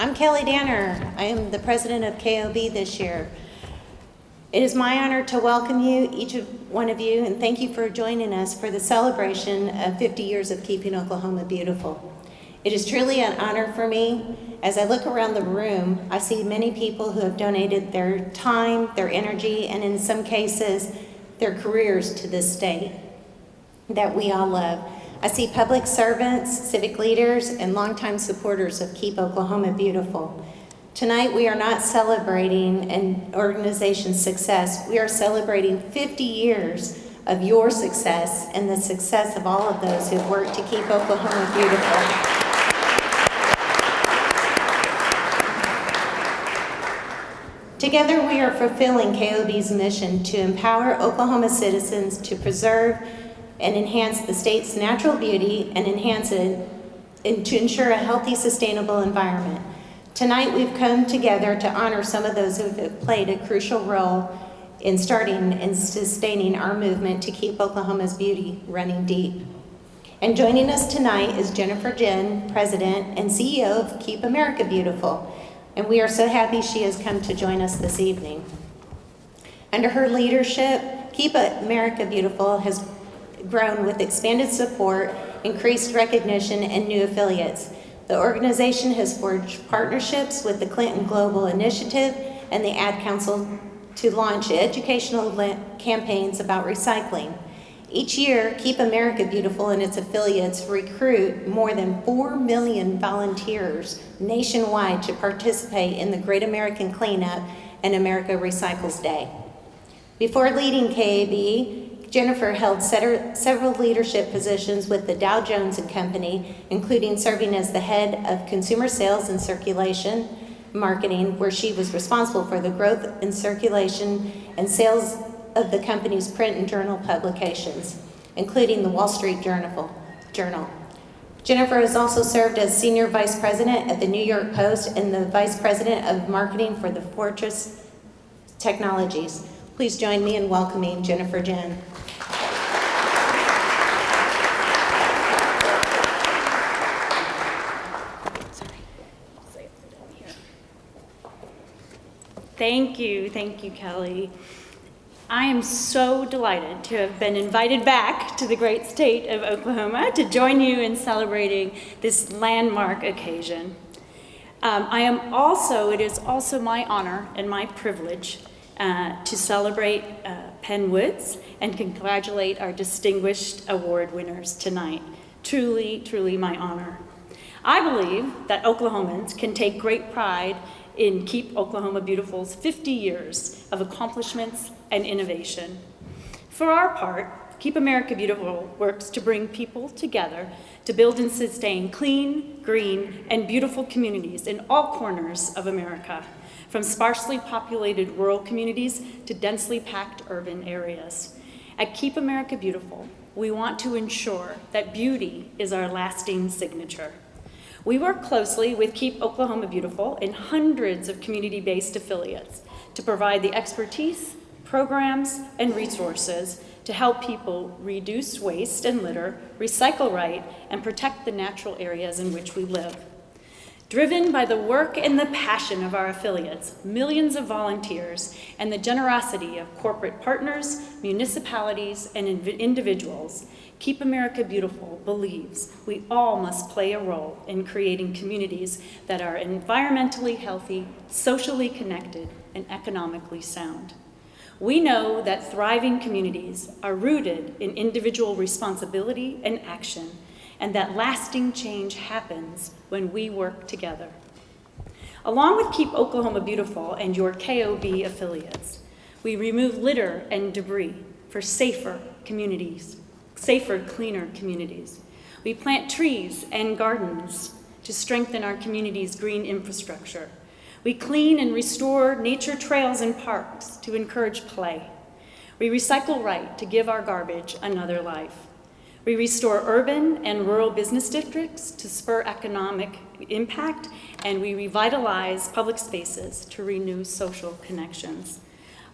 I'm Kelly Danner. I am the president of KOB this year. It is my honor to welcome you, each one of you, and thank you for joining us for the celebration of 50 years of Keeping Oklahoma Beautiful. It is truly an honor for me. As I look around the room, I see many people who have donated their time, their energy, and in some cases, their careers to this state that we all love. I see public servants, civic leaders, and longtime supporters of Keep Oklahoma Beautiful. Tonight, we are not celebrating an organization's success. We are celebrating 50 years of your success and the success of all of those who have worked to keep Oklahoma beautiful. Together, we are fulfilling KOB's mission to empower Oklahoma citizens to preserve and enhance the state's natural beauty and enhance it and to ensure a healthy, sustainable environment. Tonight, we've come together to honor some of those who have played a crucial role in starting and sustaining our movement to keep Oklahoma's beauty running deep. And joining us tonight is Jennifer Jen, President and CEO of Keep America Beautiful. And we are so happy she has come to join us this evening. Under her leadership, Keep America Beautiful has grown with expanded support, increased recognition, and new affiliates. The organization has forged partnerships with the Clinton Global Initiative and the Ad Council to launch educational campaigns about recycling. Each year, Keep America Beautiful and its affiliates recruit more than 4 million volunteers nationwide to participate in the Great American Cleanup and America Recycles Day. Before leading KAB, Jennifer held several leadership positions with the Dow Jones and Company, including serving as the head of consumer sales and circulation marketing, where she was responsible for the growth and circulation and sales of the company's print and journal publications, including the Wall Street Journal. Jennifer has also served as Senior Vice President at the New York Post and the Vice President of Marketing for the Fortress Technologies. Please join me in welcoming Jennifer Jen. Thank you, Kelly. I am so delighted to have been invited back to the great state of Oklahoma to join you in celebrating this landmark occasion. It is also my honor and my privilege to celebrate Penn Woods and congratulate our distinguished award winners tonight. Truly, truly my honor. I believe that Oklahomans can take great pride in Keep Oklahoma Beautiful's 50 years of accomplishments and innovation. For our part, Keep America Beautiful works to bring people together to build and sustain clean, green, and beautiful communities in all corners of America, from sparsely populated rural communities to densely packed urban areas. At Keep America Beautiful, we want to ensure that beauty is our lasting signature. We work closely with Keep Oklahoma Beautiful and hundreds of community-based affiliates to provide the expertise, programs, and resources to help people reduce waste and litter, recycle right, and protect the natural areas in which we live. Driven by the work and the passion of our affiliates, millions of volunteers, and the generosity of corporate partners, municipalities, and individuals, Keep America Beautiful believes we all must play a role in creating communities that are environmentally healthy, socially connected, and economically sound. We know that thriving communities are rooted in individual responsibility and action, and that lasting change happens when we work together. Along with Keep Oklahoma Beautiful and your KOB affiliates, we remove litter and debris for safer, cleaner communities. We plant trees and gardens to strengthen our community's green infrastructure. We clean and restore nature trails and parks to encourage play. We recycle right to give our garbage another life. We restore urban and rural business districts to spur economic impact, and we revitalize public spaces to renew social connections.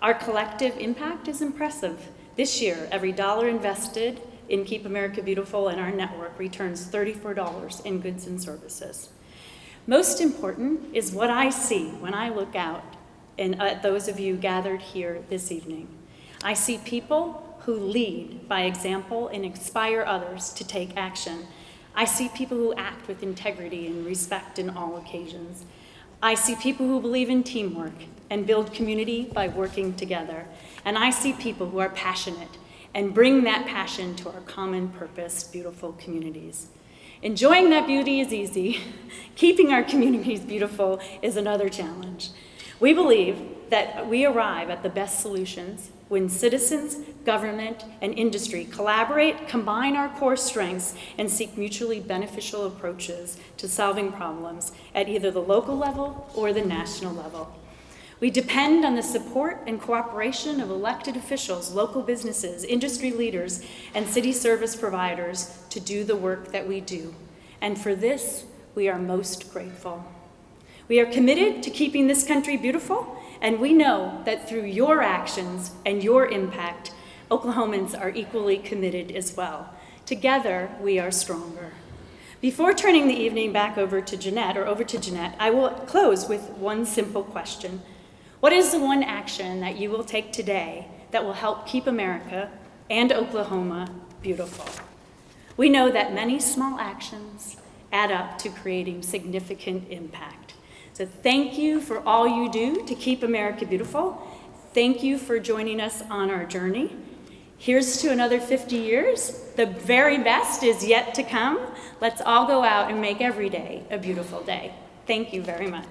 Our collective impact is impressive. This year, every dollar invested in Keep America Beautiful and our network returns $34 in goods and services. Most important is what I see when I look out and at those of you gathered here this evening. I see people who lead by example and inspire others to take action. I see people who act with integrity and respect in all occasions. I see people who believe in teamwork and build community by working together. And I see people who are passionate and bring that passion to our common purpose, beautiful communities. Enjoying that beauty is easy. Keeping our communities beautiful is another challenge. We believe that we arrive at the best solutions when citizens, government, and industry collaborate, combine our core strengths, and seek mutually beneficial approaches to solving problems at either the local level or the national level. We depend on the support and cooperation of elected officials, local businesses, industry leaders, and city service providers to do the work that we do. And for this, we are most grateful. We are committed to keeping this country beautiful, and we know that through your actions and your impact, Oklahomans are equally committed as well. Together, we are stronger. Before turning the evening back over to Jeanette, I will close with one simple question. What is the one action that you will take today that will help keep America and Oklahoma beautiful? We know that many small actions add up to creating significant impact. So thank you for all you do to keep America beautiful. Thank you for joining us on our journey. Here's to another 50 years. The very best is yet to come. Let's all go out and make every day a beautiful day. Thank you very much.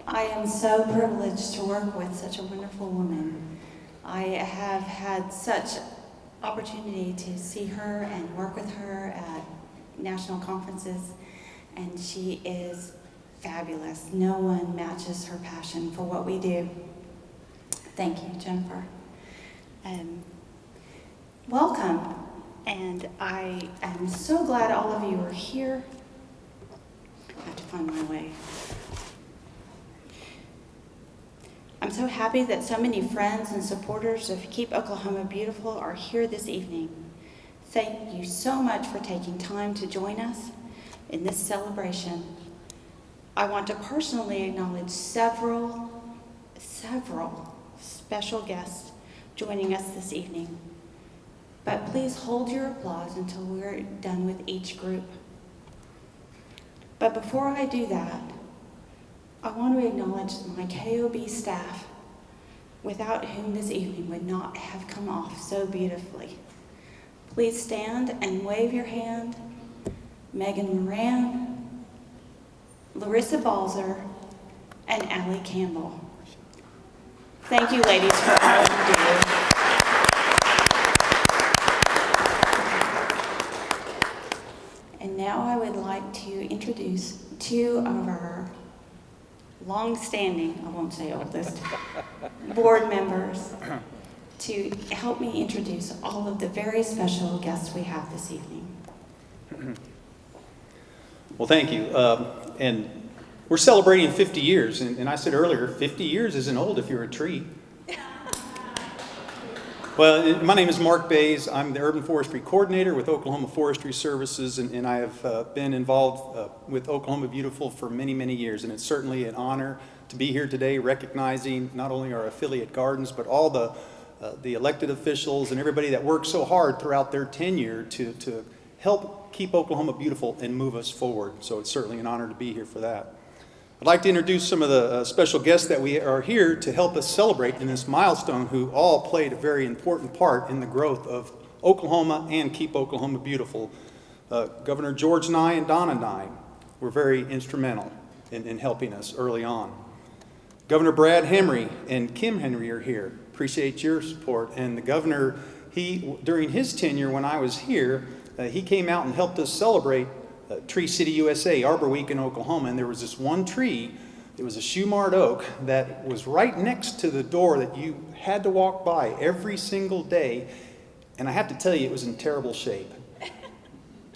I am so privileged to work with such a wonderful woman. I have had such opportunity to see her and work with her at national conferences, and she is fabulous. No one matches her passion for what we do. Thank you, Jennifer. Welcome, and I am so glad all of you are here. I have to find my way. I'm so happy that so many friends and supporters of Keep Oklahoma Beautiful are here this evening. Thank you so much for taking time to join us in this celebration. I want to personally acknowledge several special guests joining us this evening. But please hold your applause until we're done with each group. But before I do that, I want to acknowledge my KOB staff, without whom this evening would not have come off so beautifully. Please stand and wave your hand. Megan Moran, Larissa Balzer, and Allie Campbell. Thank you, ladies, for all you do. And now I would like to introduce two of our long-standing, I won't say oldest, board members to help me introduce all of the very special guests we have this evening. Well, thank you. And we're celebrating 50 years, and I said earlier, 50 years isn't old if you're a tree. Well, my name is Mark Bays. I'm the Urban Forestry Coordinator with Oklahoma Forestry Services, and I have been involved with Oklahoma Beautiful for many, many years, and it's certainly an honor to be here today recognizing not only our affiliate gardens, but all the elected officials and everybody that worked so hard throughout their tenure to help keep Oklahoma beautiful and move us forward. So it's certainly an honor to be here for that. I'd like to introduce some of the special guests that we are here to help us celebrate in this milestone, who all played a very important part in the growth of Oklahoma and Keep Oklahoma Beautiful. Governor George Nye and Donna Nye were very instrumental in helping us early on. Governor Brad Henry and Kim Henry are here. Appreciate your support. And the governor, during his tenure when I was here, he came out and helped us celebrate Tree City USA, Arbor Week in Oklahoma, and there was this one tree, it was a shoe-marred oak that was right next to the door that you had to walk by every single day, and I have to tell you, it was in terrible shape.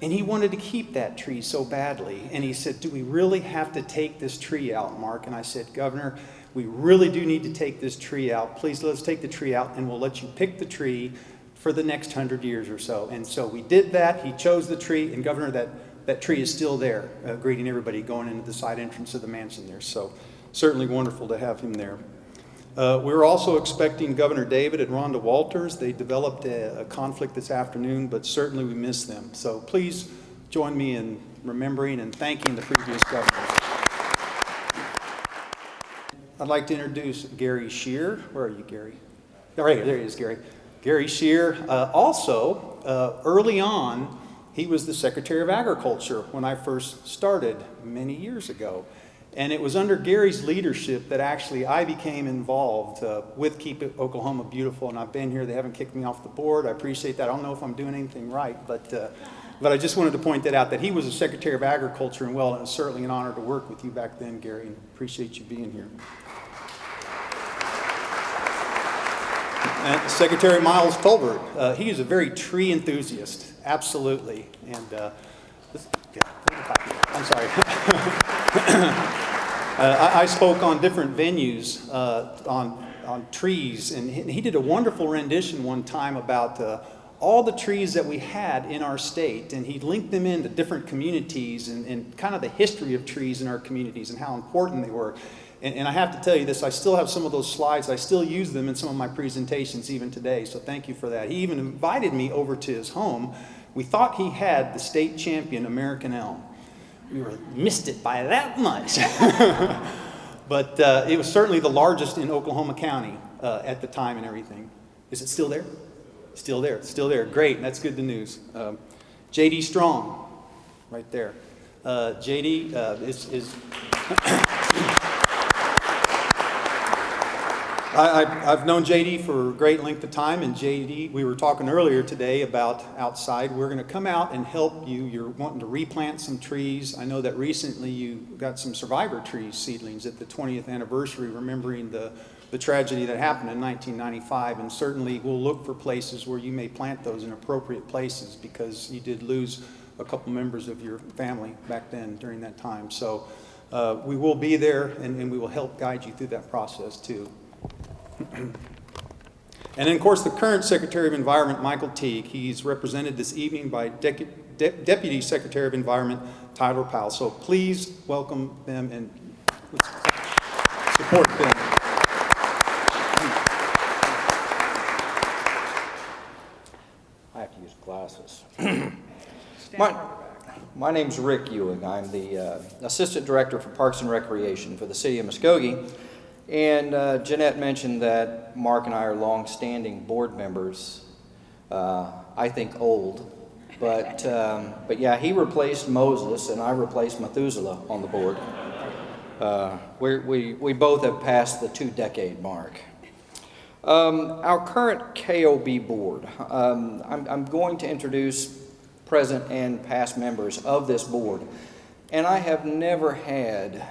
And he wanted to keep that tree so badly, and he said, do we really have to take this tree out, Mark? And I said, Governor, we really do need to take this tree out. Please let's take the tree out, and we'll let you pick the tree for the next 100 years or so. And so we did that. He chose the tree, and Governor, that tree is still there, greeting everybody going into the side entrance of the mansion there. So certainly wonderful to have him there. We're also expecting Governor David and Rhonda Walters. They developed a conflict this afternoon, but certainly we miss them. So please join me in remembering and thanking the previous governors. I'd like to introduce Gary Shear. Where are you, Gary? Oh, right here, there he is, Gary. Gary Shear. Early on, he was the Secretary of Agriculture when I first started many years ago. And it was under Gary's leadership that actually I became involved with Keep Oklahoma Beautiful, and I've been here. They haven't kicked me off the board. I appreciate that. I don't know if I'm doing anything right, but I just wanted to point that out, that he was a Secretary of Agriculture, and well, it was certainly an honor to work with you back then, Gary, and appreciate you being here. And Secretary Miles Tolbert, he is a very tree enthusiast, absolutely. And I'm sorry. I spoke on different venues on trees, and he did a wonderful rendition one time about all the trees that we had in our state, and he linked them into different communities and kind of the history of trees in our communities and how important they were. And I have to tell you this, I still have some of those slides. I still use them in some of my presentations even today, so thank you for that. He even invited me over to his home. We thought he had the state champion American elm. We missed it by that much. But it was certainly the largest in Oklahoma County at the time and everything. Is it still there? Still there, still there. Great, that's good news. J.D. Strong, right there. J.D. is I've known JD for a great length of time, and JD, we were talking earlier today about outside. We're going to come out and help you. You're wanting to replant some trees. I know that recently you got some survivor trees seedlings at the 20th anniversary, remembering the tragedy that happened in 1995, and certainly we'll look for places where you may plant those in appropriate places, because you did lose a couple members of your family back then during that time. So we will be there, and we will help guide you through that process too. And then, of course, the current Secretary of Environment, Michael Teague, he's represented this evening by Deputy Secretary of Environment, Tyler Powell. So please welcome them and support them. I have to use glasses. My name's Rick Ewing. I'm the Assistant Director for Parks and Recreation for the City of Muskogee. And Jeanette mentioned that Mark and I are long-standing board members. I think old, but yeah, he replaced Moses and I replaced Methuselah on the board. We both have passed the 2-decade mark. Our current KOB board. I'm going to introduce present and past members of this board, and I have never had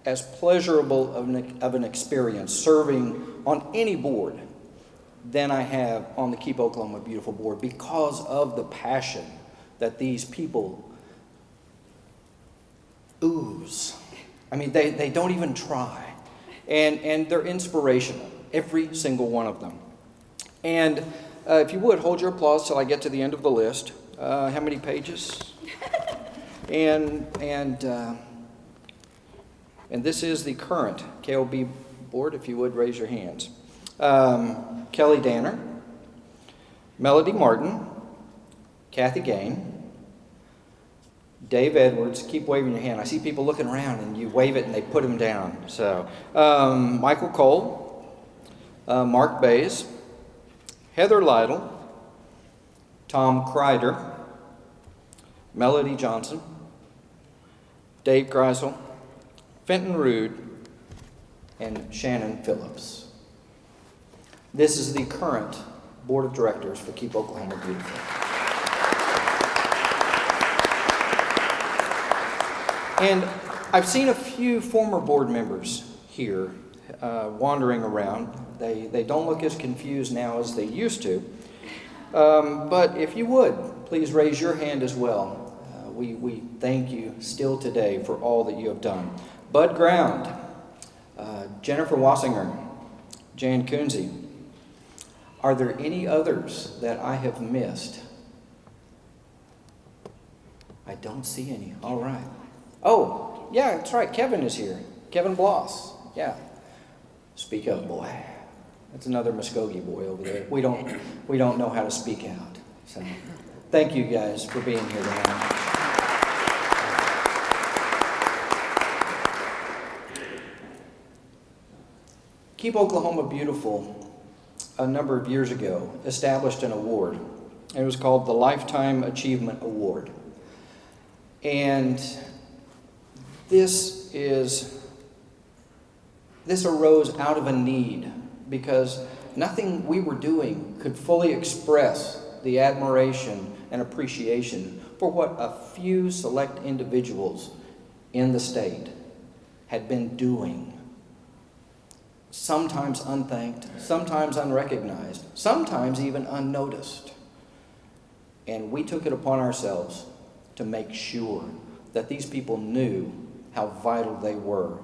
as pleasurable of an experience serving on any board than I have on the Keep Oklahoma Beautiful board, because of the passion that these people ooze. I mean, they don't even try. And they're inspirational, every single one of them. And if you would, hold your applause till I get to the end of the list. How many pages? And this is the current KOB board, if you would raise your hands. Kelly Danner, Melody Martin, Kathy Gain, Dave Edwards. Keep waving your hand. I see people looking around and you wave it and they put them down. So, Michael Cole, Mark Bays, Heather Lytle, Tom Kreider, Melody Johnson, Dave Greisel, Fenton Rude, and Shannon Phillips. This is the current Board of Directors for Keep Oklahoma Beautiful. And I've seen a few former board members here wandering around. They don't look as confused now as they used to. But if you would, please raise your hand as well. We thank you still today for all that you have done. Bud Ground, Jennifer Wassinger, Jan Coonsey. Are there any others that I have missed? I don't see any. All right. Oh, yeah, that's right. Kevin is here. Kevin Bloss. Yeah. Speak up, boy. That's another Muskogee boy over there. We don't know how to speak out. So, thank you guys for being here tonight. Keep Oklahoma Beautiful, a number of years ago, established an award. It was called the Lifetime Achievement Award. And this arose out of a need because nothing we were doing could fully express the admiration and appreciation for what a few select individuals in the state had been doing. Sometimes unthanked, sometimes unrecognized, sometimes even unnoticed. And we took it upon ourselves to make sure that these people knew how vital they were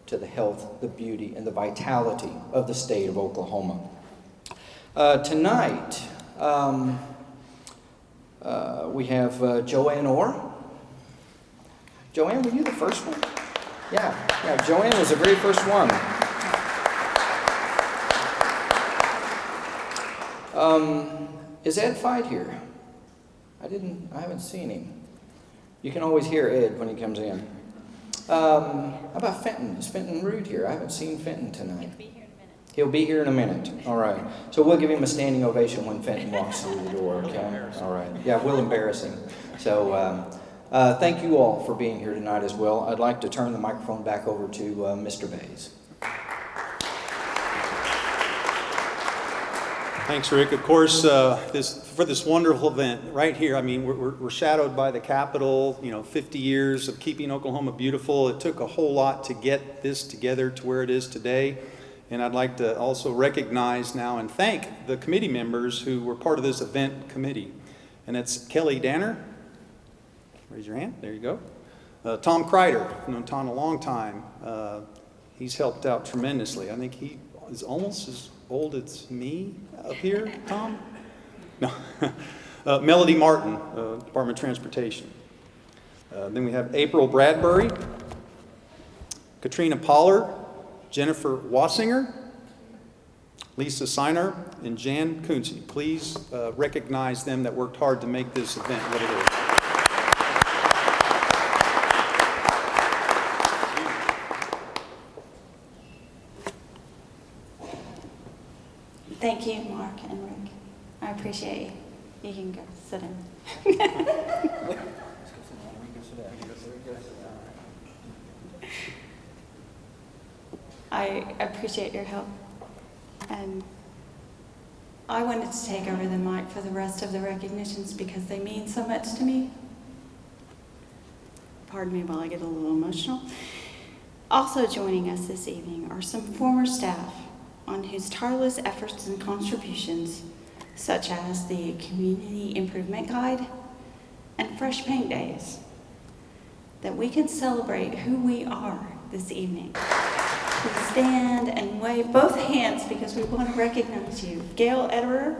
to the health, the beauty, and the vitality of the state of Oklahoma. Tonight, we have Joanne Orr. Joanne, were you the first one? Yeah, Joanne was the very first one. Is Ed Fight here? I haven't seen him. You can always hear Ed when he comes in. How about Fenton? Is Fenton Rude here? I haven't seen Fenton tonight. He'll be here in a minute. All right. So we'll give him a standing ovation when Fenton walks through the door, okay? All right. Yeah, we'll embarrass him. So thank you all for being here tonight as well. I'd like to turn the microphone back over to Mr. Bays. Thanks, Rick. Of course, for this wonderful event right here, I mean, we're shadowed by the Capitol, 50 years of keeping Oklahoma beautiful. It took a whole lot to get this together to where it is today. And I'd like to also recognize now and thank the committee members who were part of this event committee. And it's Kelly Danner. Raise your hand. There you go. Tom Kreider. I've known Tom a long time. He's helped out tremendously. I think he is almost as old as me up here, Tom? No. Melody Martin, Department of Transportation. Then we have April Bradbury, Katrina Pollard, Jennifer Wassinger, Lisa Seiner, and Jan Coonsey. Please recognize them that worked hard to make this event what it is. Thank you, Mark and Rick. I appreciate you. You can go sit in. I appreciate your help. And I wanted to take over the mic for the rest of the recognitions because they mean so much to me. Pardon me while I get a little emotional. Also joining us this evening are some former staff on whose tireless efforts and contributions, such as the Community Improvement Guide and Fresh Paint Days, that we can celebrate who we are this evening. Please stand and wave both hands because we want to recognize you. Gail Ederer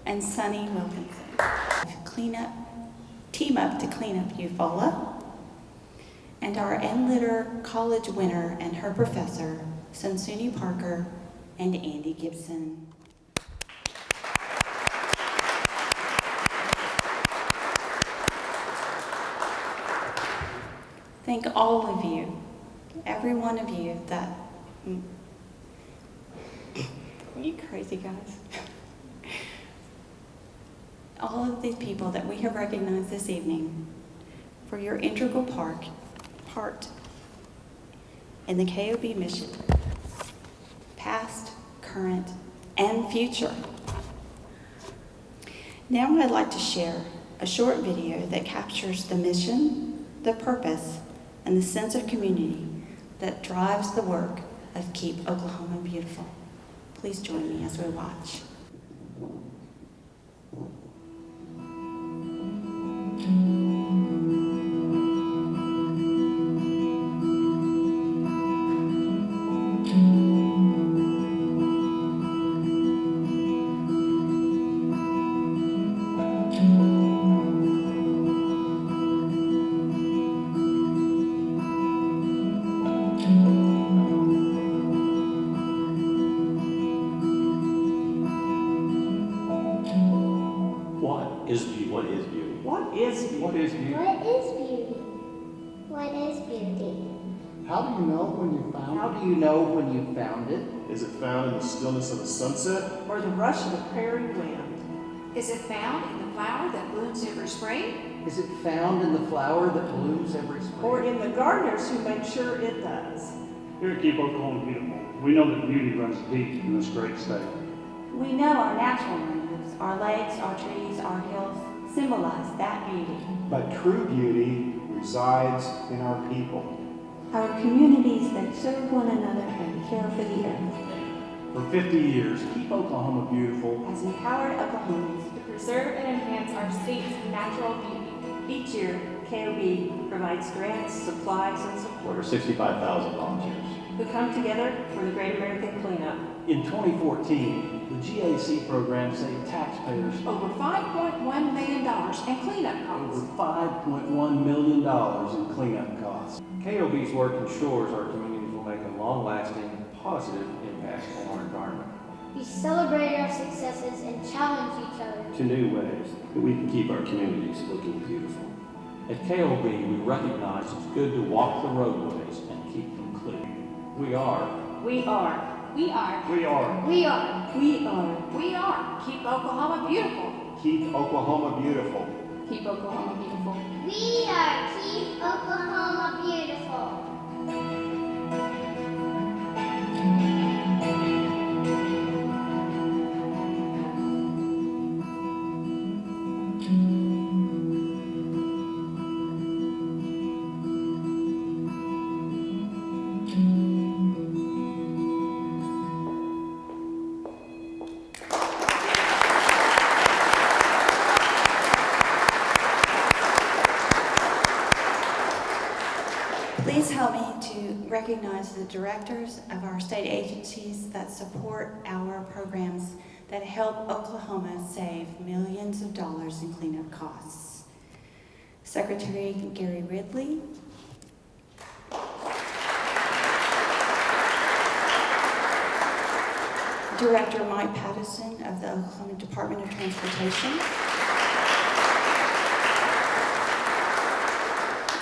and Sunny Wilkinson. Team up to clean up Eufaula. And our Enlitter College winner and her professor, Sunsuni Parker and Andy Gibson. Thank all of you, every one of you that, you crazy guys. All of these people that we have recognized this evening for your integral part in the KOB mission, past, current, and future. Now I'd like to share a short video that captures the mission, the purpose, and the sense of community that drives the work of Keep Oklahoma Beautiful. Please join me as we watch. is beauty? What is beauty? What is beauty? What is beauty? What is beauty? What is beauty? How do you know when you found How it? do you know when you found it? Is it found in the stillness of the sunset? Or the rush of the prairie wind? Is it found in the flower that blooms every spring? Is it found in the flower that blooms every spring? Or in the gardeners who make sure it does? Here at Keep Oklahoma Beautiful, we know that beauty runs deep in this great state. We know our natural wonders, our lakes, our trees, our hills symbolize that beauty. But true beauty resides in our people. Our communities that serve one another and care for the earth For 50 years, Keep Oklahoma Beautiful has empowered Oklahomans To preserve and enhance our state's natural beauty. Each year, KOB provides grants, supplies, and Over support 65,000 volunteers. who come together for the Great American Cleanup. In 2014, the GAC program saved taxpayers Over $5.1 million in cleanup over costs. $5.1 million in cleanup costs. KOB's work ensures our communities will make a long-lasting, positive impact on our environment. We celebrate our successes and challenge each other. To new ways that we can keep our communities looking beautiful. At KOB, we recognize it's good to walk the roadways and keep them clear. We are We are. We are. We are. We are. We are. We are. Keep Oklahoma beautiful. Keep Oklahoma Beautiful. Keep Oklahoma beautiful. We are Keep Oklahoma Beautiful. Please help me to recognize the directors of our state agencies that support our programs that help Oklahoma save millions of dollars in cleanup costs. Secretary Gary Ridley. Director Mike Pattison of the Oklahoma Department of Transportation.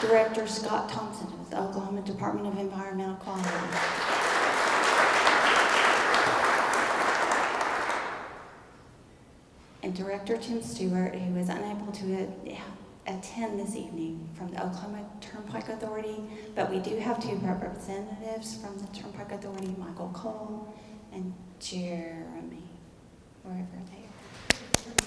Director Scott Thompson of the Oklahoma Department of Environmental Quality. And Director Tim Stewart, who was unable to attend this evening from the Oklahoma Turnpike Authority, but we do have two representatives from the Turnpike Authority, Michael Cole and Jeremy, wherever they are.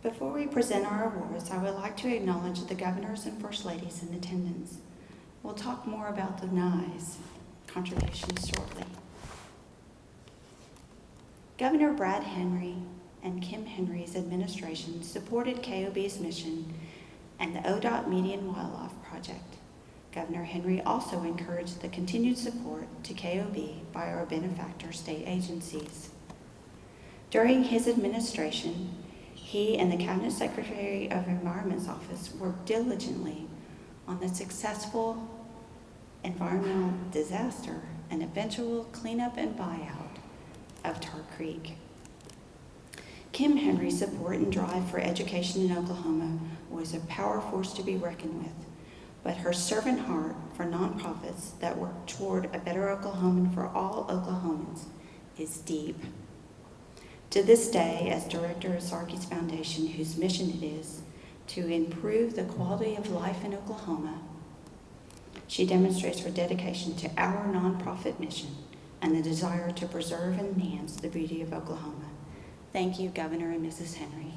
Before we present our awards, I would like to acknowledge the governors and first ladies in attendance. We'll talk more about the NICE contributions shortly. Governor Brad Henry and Kim Henry's administration supported KOB's mission and the ODOT Median Wildlife Project. Governor Henry also encouraged the continued support to KOB by our benefactor state agencies. During his administration, he and the Cabinet Secretary of Environment's office worked diligently on the successful environmental disaster and eventual cleanup and buyout of Tar Creek. Kim Henry's support and drive for education in Oklahoma was a power force to be reckoned with, but her servant heart for nonprofits that work toward a better Oklahoma for all Oklahomans is deep. To this day, as director of Sarkis Foundation, whose mission it is to improve the quality of life in Oklahoma, she demonstrates her dedication to our nonprofit mission and the desire to preserve and enhance the beauty of Oklahoma. Thank you, Governor and Mrs. Henry.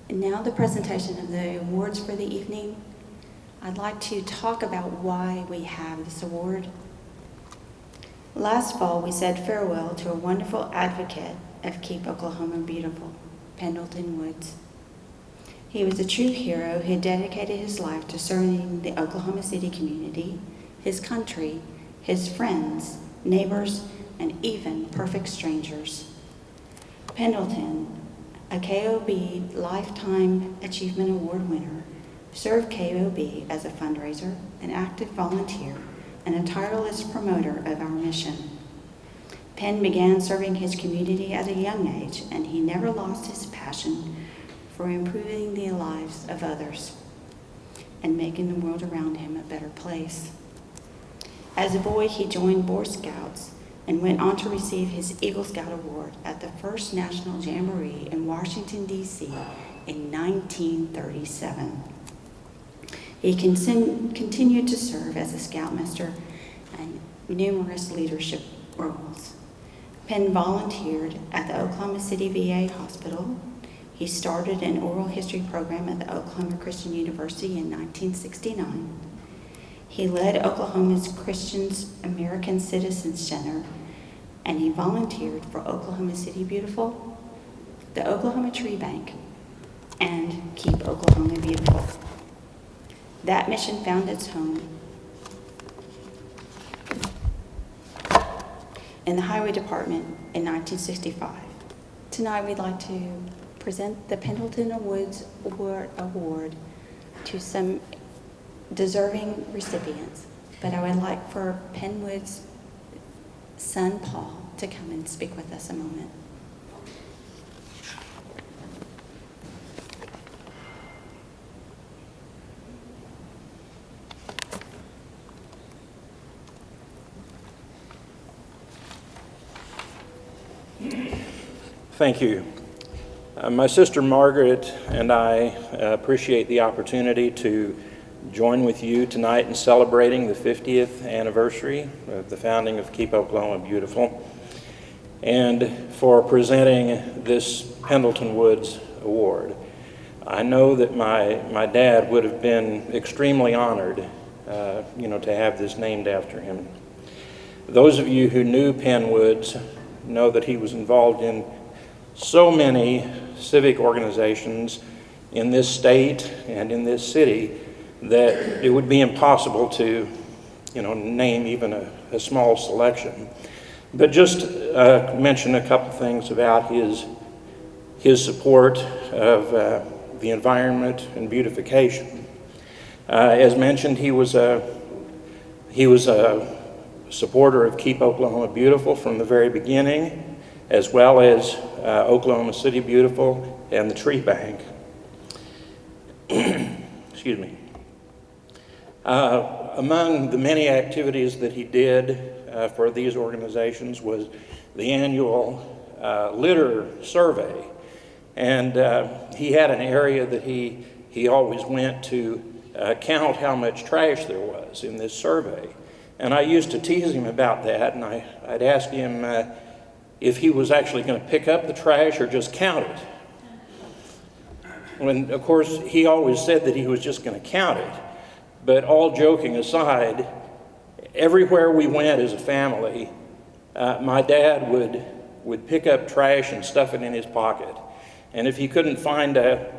And now the presentation of the awards for the evening. I'd like to talk about why we have this award. Last fall, we said farewell to a wonderful advocate of Keep Oklahoma Beautiful, Pendleton Woods. He was a true hero who dedicated his life to serving the Oklahoma City community, his country, his friends, neighbors, and even perfect strangers. Pendleton, a KOB Lifetime Achievement Award winner, served KOB as a fundraiser, an active volunteer, and a tireless promoter of our mission. Penn began serving his community at a young age, and he never lost his passion for improving the lives of others and making the world around him a better place. As a boy, he joined Boy Scouts and went on to receive his Eagle Scout Award at the first National Jamboree in Washington, D.C. in 1937. He continued to serve as a Scoutmaster and numerous leadership roles. Penn volunteered at the Oklahoma City VA Hospital. He started an oral history program at the Oklahoma Christian University in 1969. He led Oklahoma's Christian American Citizens Center, and he volunteered for Oklahoma City Beautiful, the Oklahoma Tree Bank, and Keep Oklahoma Beautiful. That mission found its home in the Highway Department in 1965. Tonight we'd like to present the Pendleton Woods Award to some deserving recipients, but I would like for Penwood's son Paul to come and speak with us a moment. Thank you. My sister Margaret and I appreciate the opportunity to join with you tonight in celebrating the 50th anniversary of the founding of Keep Oklahoma Beautiful, and for presenting this Pendleton Woods Award. I know that my dad would have been extremely honored, to have this named after him. Those of you who knew Penn Woods know that he was involved in so many civic organizations in this state and in this city that it would be impossible to, name even a small selection. But just mention a couple things about his support of the environment and beautification. As mentioned, he was a supporter of Keep Oklahoma Beautiful from the very beginning, as well as Oklahoma City Beautiful and the Tree Bank. Excuse me. Among the many activities that he did for these organizations was the annual litter survey. And he had an area that he always went to count how much trash there was in this survey. And I used to tease him about that, and I'd ask him if he was actually going to pick up the trash or just count it. When, of course, he always said that he was just going to count it. But all joking aside, everywhere we went as a family, my dad would pick up trash and stuff it in his pocket. And if he couldn't find a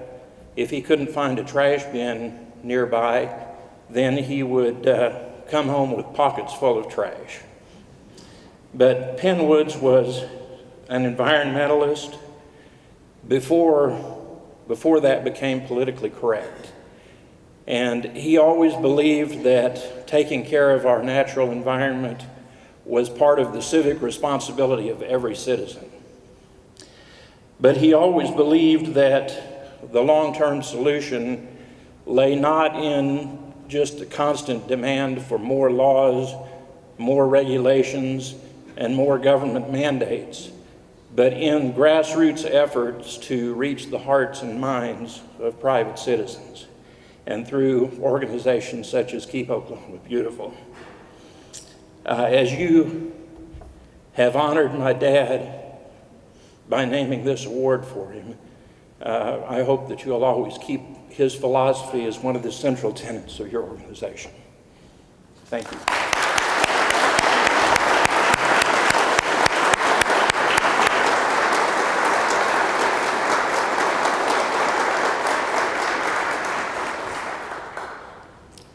trash bin nearby, then he would come home with pockets full of trash. But Penn Woods was an environmentalist before that became politically correct. And he always believed that taking care of our natural environment was part of the civic responsibility of every citizen. But he always believed that the long-term solution lay not in just a constant demand for more laws, more regulations, and more government mandates, but in grassroots efforts to reach the hearts and minds of private citizens, and through organizations such as Keep Oklahoma Beautiful. As you have honored my dad by naming this award for him, I hope that you'll always keep his philosophy as one of the central tenets of your organization. Thank you.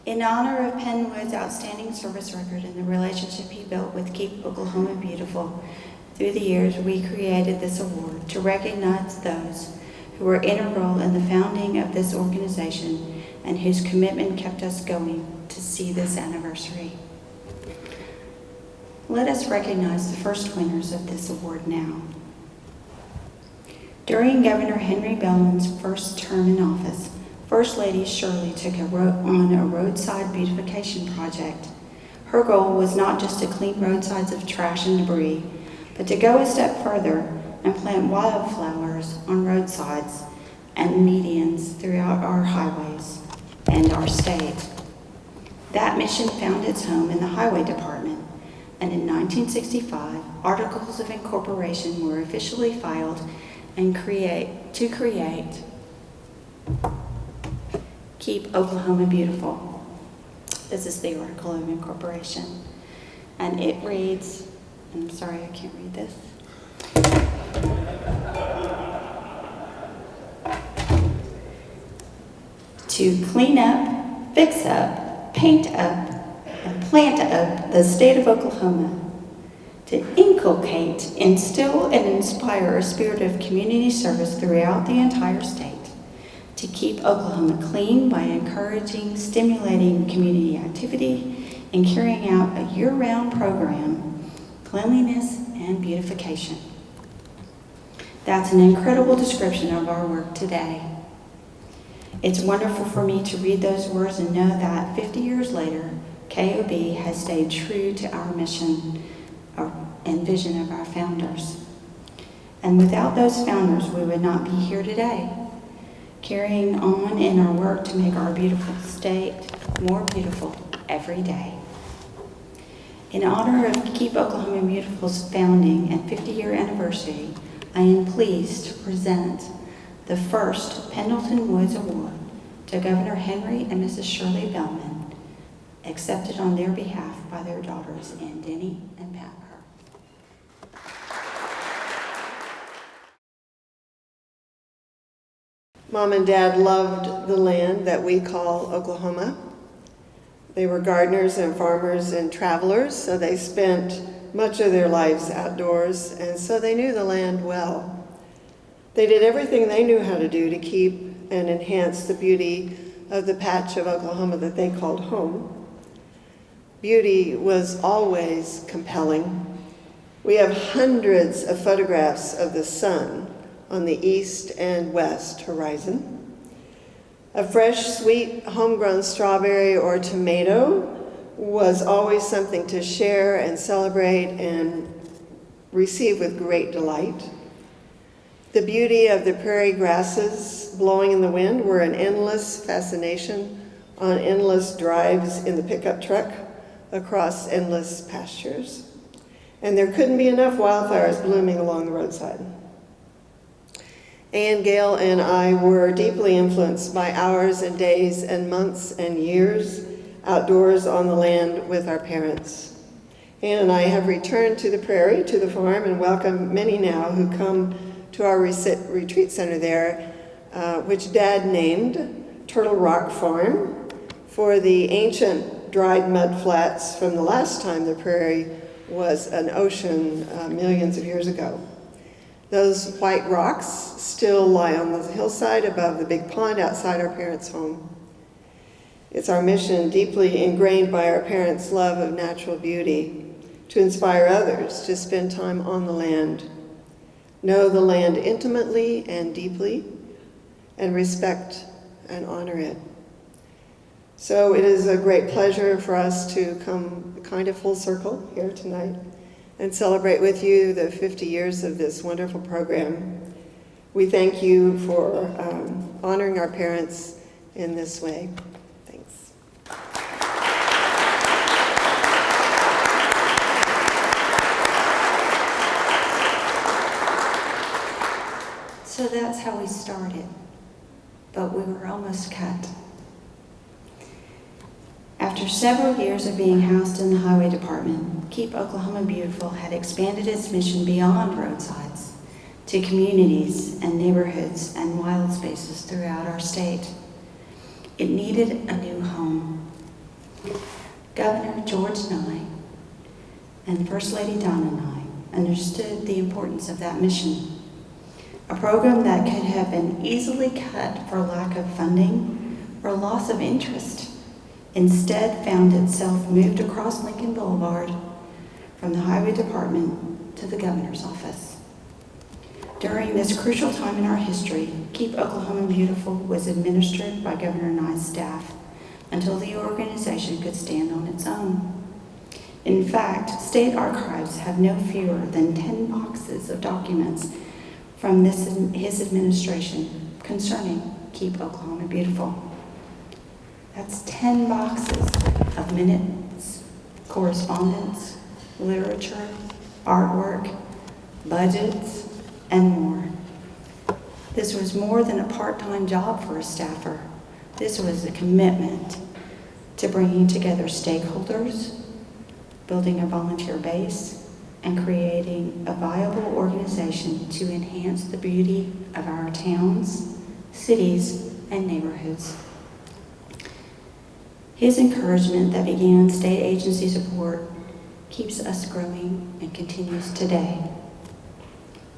In honor of Penn Wood's outstanding service record and the relationship he built with Keep Oklahoma Beautiful, through the years we created this award to recognize those who were integral in the founding of this organization and whose commitment kept us going to see this anniversary. Let us recognize the first winners of this award now. During Governor Henry Bellman's first term in office, First Lady Shirley took on a roadside beautification project. Her goal was not just to clean roadsides of trash and debris, but to go a step further and plant wildflowers on roadsides and medians throughout our highways and our state. That mission found its home in the Highway Department, and in 1965, Articles of Incorporation were officially filed and to create Keep Oklahoma Beautiful. This is the Article of Incorporation. And it reads, I'm sorry, I can't read this. To clean up, fix up, paint up, and plant up the state of Oklahoma. To inculcate, instill, and inspire a spirit of community service throughout the entire state. To keep Oklahoma clean by encouraging, stimulating community activity, and carrying out a year-round program, cleanliness and beautification. That's an incredible description of our work today. It's wonderful for me to read those words and know that 50 years later, KOB has stayed true to our mission and vision of our founders. And without those founders, we would not be here today, carrying on in our work to make our beautiful state more beautiful every day. In honor of Keep Oklahoma Beautiful's founding and 50-year anniversary, I am pleased to present the first Pendleton Woods Award to Governor Henry and Mrs. Shirley Bellman, accepted on their behalf by their daughters, Ann Denny and Pat. Mom and Dad loved the land that we call Oklahoma. They were gardeners and farmers and travelers, so they spent much of their lives outdoors, and so they knew the land well. They did everything they knew how to do to keep and enhance the beauty of the patch of Oklahoma that they called home. Beauty was always compelling. We have hundreds of photographs of the sun on the east and west horizon. A fresh, sweet, homegrown strawberry or tomato was always something to share and celebrate and receive with great delight. The beauty of the prairie grasses blowing in the wind were an endless fascination on endless drives in the pickup truck across endless pastures. And there couldn't be enough wildflowers blooming along the roadside. Ann, Gail, and I were deeply influenced by hours and days and months and years outdoors on the land with our parents. Ann and I have returned to the prairie, to the farm, and welcome many now who come to our retreat center there, which Dad named Turtle Rock Farm for the ancient dried mud flats from the last time the prairie was an ocean millions of years ago. Those white rocks still lie on the hillside above the big pond outside our parents' home. It's our mission, deeply ingrained by our parents' love of natural beauty, to inspire others to spend time on the land, know the land intimately and deeply, and respect and honor it. So it is a great pleasure for us to come kind of full circle here tonight and celebrate with you the 50 years of this wonderful program. We thank you for honoring our parents in this way. Thanks. So that's how we started, but we were almost cut. After several years of being housed in the Highway Department, Keep Oklahoma Beautiful had expanded its mission beyond roadsides to communities and neighborhoods and wild spaces throughout our state. It needed a new home, Governor George Nye and First Lady Donna Nye understood the importance of that mission. A program that could have been easily cut for lack of funding or loss of interest instead found itself moved across Lincoln Boulevard from the Highway Department to the governor's office. During this crucial time in our history, Keep Oklahoma Beautiful was administered by Governor Nye's staff until the organization could stand on its own. In fact, state archives have no fewer than 10 boxes of documents from his administration concerning Keep Oklahoma Beautiful. That's 10 boxes of minutes, correspondence, literature, artwork, budgets, and more. This was more than a part-time job for a staffer. This was a commitment to bringing together stakeholders, building a volunteer base, and creating a viable organization to enhance the beauty of our towns, cities, and neighborhoods. His encouragement that began state agency support keeps us growing and continues today.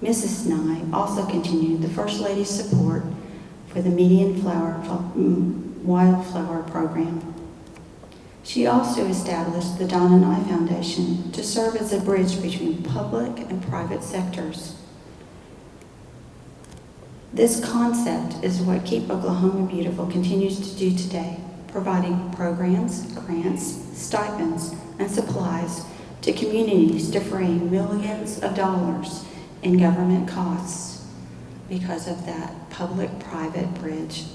Mrs. Nye also continued the First Lady's support for the median wildflower program. She also established the Donna Nye Foundation to serve as a bridge between public and private sectors. This concept is what Keep Oklahoma Beautiful continues to do today, providing programs, grants, stipends, and supplies to communities defraying millions of dollars in government costs because of that public-private bridge.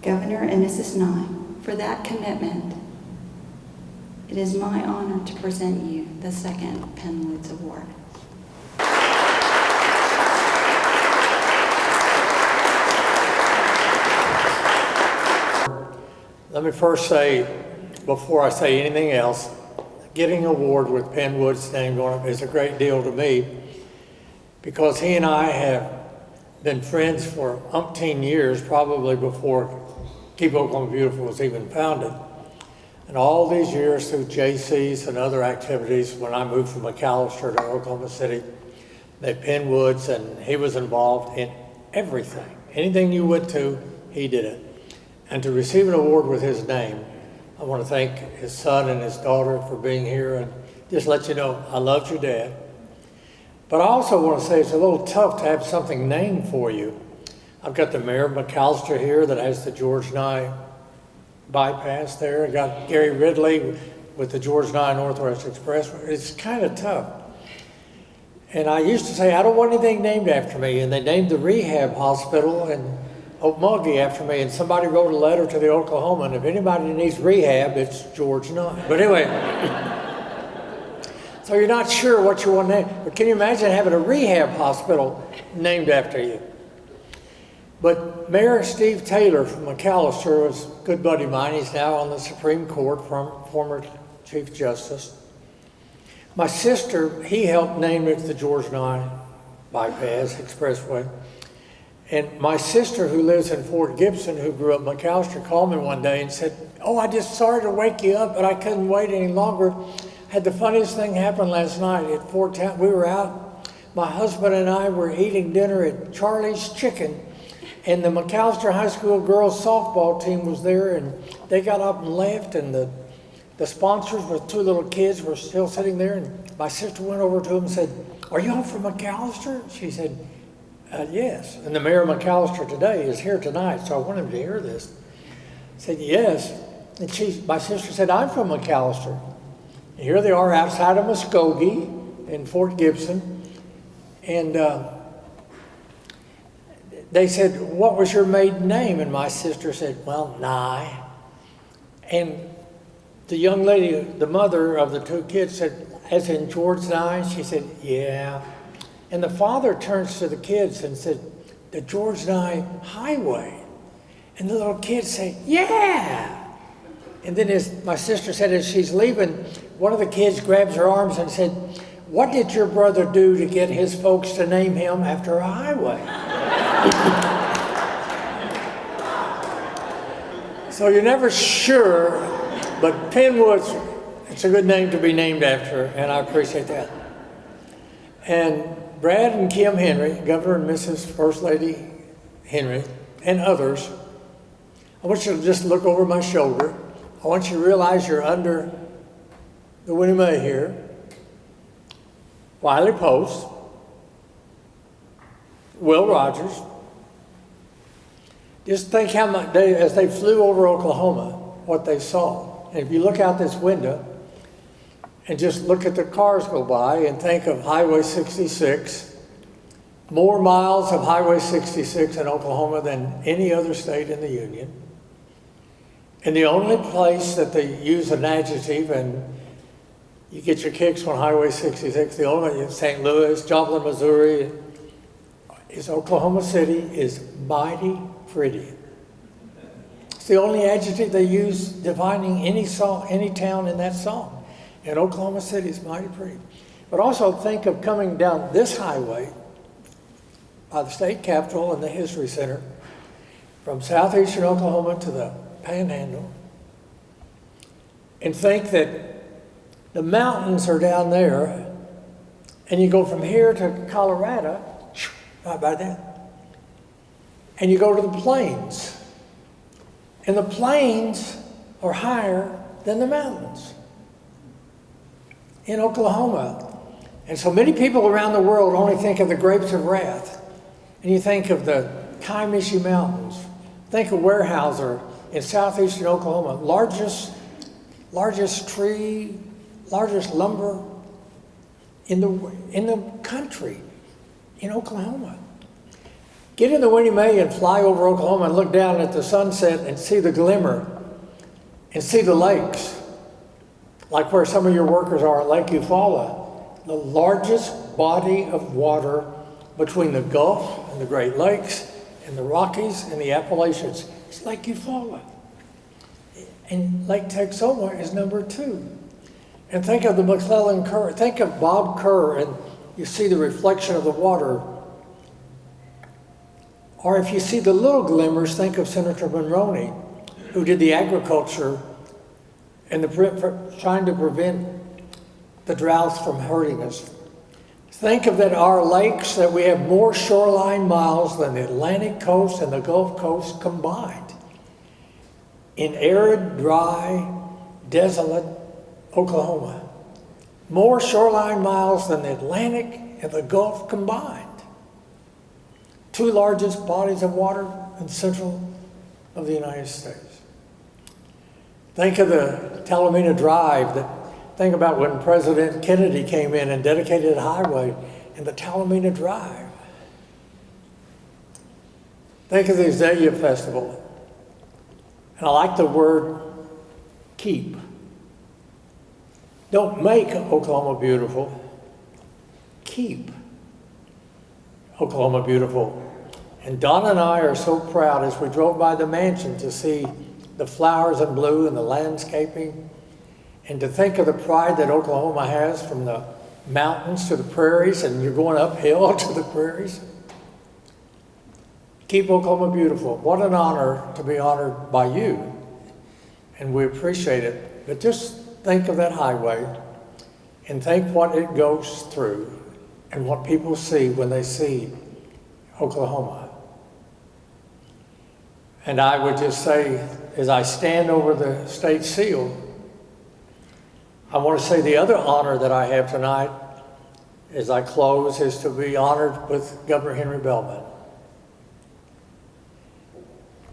Governor and Mrs. Nye, for that commitment, it is my honor to present you the second Penn Woods Award. Let me first say, before I say anything else, getting an award with Penn Woods' name on it is a great deal to me because he and I have been friends for umpteen years, probably before Keep Oklahoma Beautiful was even founded. And all these years through JCs and other activities, when I moved from McAllister to Oklahoma City, at Penn Woods, and he was involved in everything. Anything you went to, he did it. And to receive an award with his name, I want to thank his son and his daughter for being here and just let you know I loved your dad. But I also want to say it's a little tough to have something named for you. I've got the mayor of McAllister here that has the George Nye bypass there. I got Gary Ridley with the George Nye Northwest Express. It's kind of tough. And I used to say, I don't want anything named after me. And they named the rehab hospital in Okmulgee after me. And somebody wrote a letter to the Oklahoman. If anybody needs rehab, it's George Nye. But anyway, so you're not sure what you want to name. But can you imagine having a rehab hospital named after you? But Mayor Steve Taylor from McAllister was a good buddy of mine. He's now on the Supreme Court, former Chief Justice. My sister, he helped name it the George Nye Bypass Expressway. And my sister, who lives in Fort Gibson, who grew up in McAllister, called me one day and said, "Oh, I just sorry to wake you up, but I couldn't wait any longer. Had the funniest thing happen last night at Fort Town. We were out, my husband and I were eating dinner at Charlie's Chicken, and the McAllister High School girls softball team was there, and they got up and left, and the sponsors with two little kids were still sitting there, and my sister went over to them and said, 'Are you all from McAllister?' She said, yes. And the mayor of McAllister today is here tonight, so I want him to hear this. I said, yes. And my sister said, I'm from McAllister. And here they are outside of Muskogee in Fort Gibson. And they said, what was your maiden name? And my sister said, well, Nye. And the young lady, the mother of the two kids, said, as in George Nye? She said, yeah. And the father turns to the kids and said, the George Nye Highway. And the little kids say, yeah. And then my sister said, as she's leaving, one of the kids grabs her arms and said, what did your brother do to get his folks to name him after a highway? So you're never sure But Penn Woods, it's a good name to be named after, and I appreciate that. And Brad and Kim Henry, Governor and Mrs. First Lady Henry, and others, I want you to just look over my shoulder. I want you to realize you're under the Winnie Mae here. Wiley Post, Will Rogers. Just think how much as they flew over Oklahoma, what they saw. And if you look out this window and just look at the cars go by and think of Highway 66, more miles of Highway 66 in Oklahoma than any other state in the Union. And the only place that they use an adjective, and you get your kicks on Highway 66, the only in St. Louis, Joplin, Missouri, is Oklahoma City is mighty pretty. It's the only adjective they use defining any song, any town in that song. And Oklahoma City is mighty pretty. But also think of coming down this highway by the state capitol and the History Center from southeastern Oklahoma to the Panhandle, and think that the mountains are down there, and you go from here to Colorado, right by that, and you go to the plains, and the plains are higher than the mountains in Oklahoma. And so many people around the world only think of the Grapes of Wrath, and you think of the Kiamishi Mountains, think of Weyerhaeuser in southeastern Oklahoma, largest lumber in the country, in Oklahoma. Get in the Winnie Mae and fly over Oklahoma and look down at the sunset and see the glimmer and see the lakes, like where some of your workers are at Lake Eufaula, the largest body of water between the Gulf and the Great Lakes and the Rockies and the Appalachians. It's Lake Eufaula. And Lake Texoma is number 2. And think of the McClellan Current. Think of Bob Kerr, and you see the reflection of the water. Or if you see the little glimmers, think of Senator Monroney, who did the agriculture and trying to prevent the droughts from hurting us. Think of that our lakes, that we have more shoreline miles than the Atlantic coast and the Gulf Coast combined. In arid, dry, desolate Oklahoma. More shoreline miles than the Atlantic and the Gulf combined. 2 largest bodies of water in central of the United States. Think of the Talamina Drive. Think about when President Kennedy came in and dedicated a highway in the Talamina Drive. Think of the Azalea Festival. And I like the word keep. Don't make Oklahoma beautiful. Keep Oklahoma beautiful. And Donna and I are so proud as we drove by the mansion to see the flowers in blue and the landscaping, and to think of the pride that Oklahoma has from the mountains to the prairies, and you're going uphill to the prairies. Keep Oklahoma beautiful. What an honor to be honored by you, and we appreciate it. But just think of that highway and think what it goes through and what people see when they see Oklahoma. And I would just say, as I stand over the state seal, I want to say the other honor that I have tonight as I close is to be honored with Governor Henry Bellman.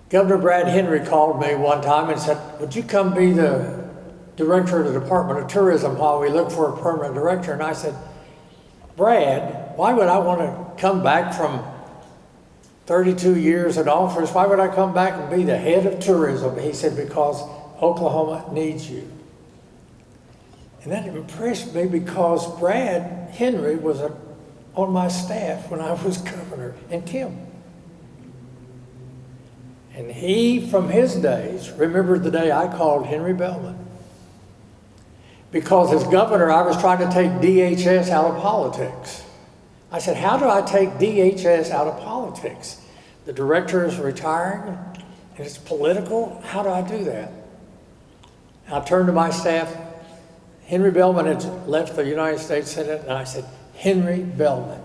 Governor Brad Henry called me one time and said, would you come be the director of the Department of Tourism while we look for a permanent director? And I said, Brad, why would I want to come back from 32 years in office? Why would I come back and be the head of tourism? He said, because Oklahoma needs you. And that impressed me because Brad Henry was on my staff when I was governor, and Kim. And he, from his days, remembered the day I called Henry Bellman. Because as governor, I was trying to take DHS out of politics. I said, how do I take DHS out of politics? The director is retiring and it's political. How do I do that? I turned to my staff. Henry Bellman had left the United States Senate, and I said, Henry Bellman.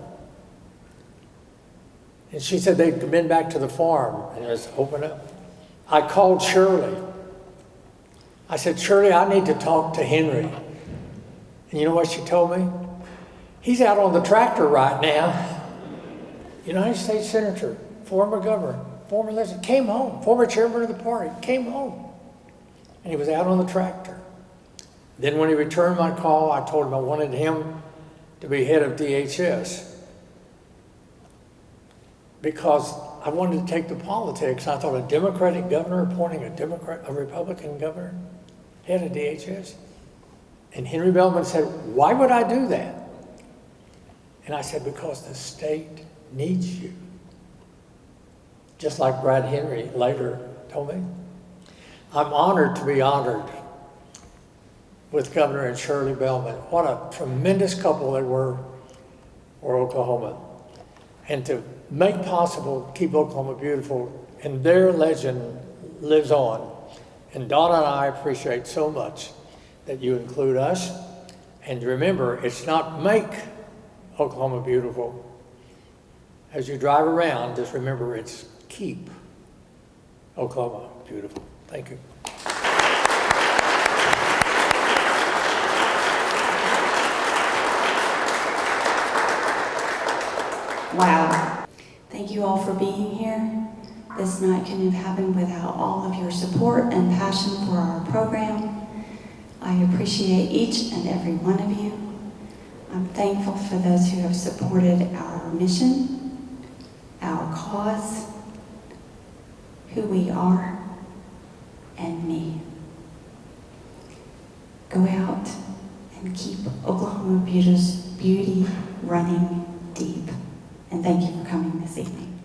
And she said they'd been back to the farm, and it was open up. I called Shirley. I said, Shirley, I need to talk to Henry. And you know what she told me? He's out on the tractor right now. United States Senator, former governor, former legislator, came home, former chairman of the party, came home. And he was out on the tractor. Then when he returned my call, I told him I wanted him to be head of DHS because I wanted to take the politics. I thought a Democratic governor appointing a Republican governor, head of DHS. And Henry Bellman said, why would I do that? And I said, because the state needs you. Just like Brad Henry later told me. I'm honored to be honored with Governor and Shirley Bellman. What a tremendous couple they were for Oklahoma. And to make possible Keep Oklahoma Beautiful, and their legend lives on. And Donna and I appreciate so much that you include us. And remember, it's not make Oklahoma beautiful. As you drive around, just remember it's keep Oklahoma beautiful. Thank you. Wow. Thank you all for being here. This night couldn't have happened without all of your support and passion for our program. I appreciate each and every one of you. I'm thankful for those who have supported our mission, our cause, who we are, and me. Go out and keep Oklahoma Beauty's beauty running deep. And thank you for coming this evening.